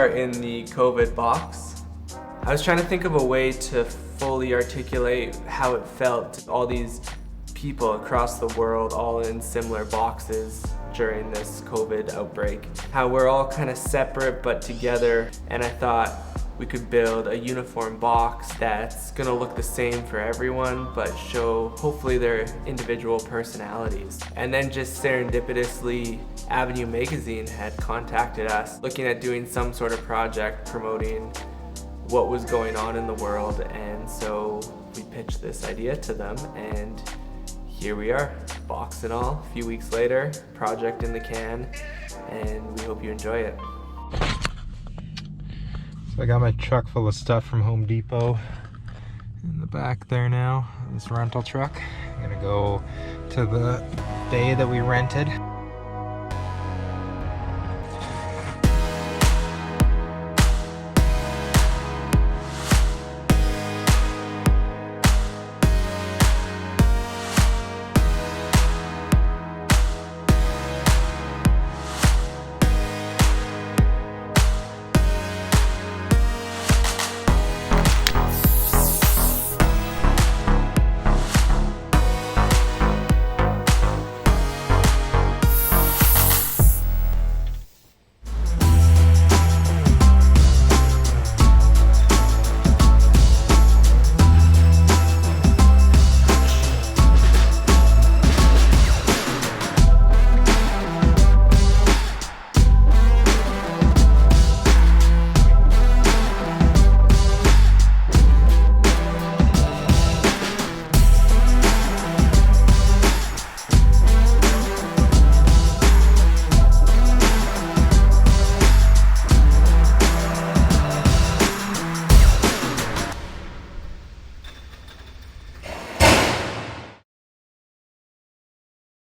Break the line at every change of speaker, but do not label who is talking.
are in the COVID box. I was trying to think of a way to fully articulate how it felt, all these people across the world all in similar boxes during this COVID outbreak. How we're all kind of separate but together, and I thought we could build a uniform box that's gonna look the same for everyone but show hopefully their individual personalities. And then just serendipitously, Avenue Magazine had contacted us looking at doing some sort of project promoting what was going on in the world, and so we pitched this idea to them, and here we are, box and all, a few weeks later, project in the can, and we hope you enjoy it.
So I got my truck full of stuff from Home Depot in the back there now, this rental truck. I'm gonna go to the bay that we rented.